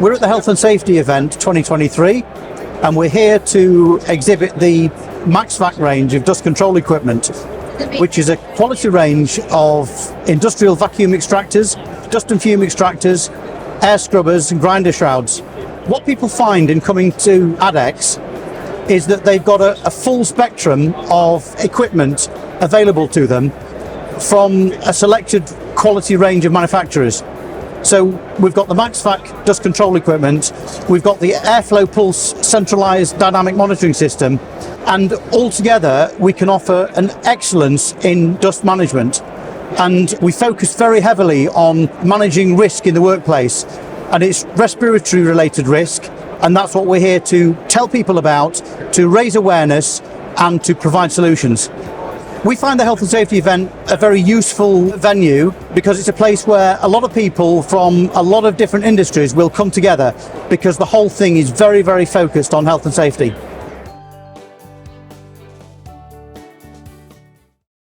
We're at the Health and Safety event 2023, and we're here to exhibit the MaxVac range of dust control equipment, which is a quality range of industrial vacuum extractors, dust and fume extractors, air scrubbers and grinder shrouds. What people find in coming to ADEX is that they've got a full spectrum of equipment available to them from a selected quality range of manufacturers. So we've got the MaxVac dust control equipment, we've got the Airflow Pulse centralized dynamic monitoring system, and altogether we can offer an excellence in dust management. And we focus very heavily on managing risk in the workplace, and it's respiratory related risk, and that's what we're here to tell people about, to raise awareness and to provide solutions. We find the Health and Safety event a very useful venue because it's a place where a lot of people from a lot of different industries will come together because the whole thing is very, very focused on health and safety.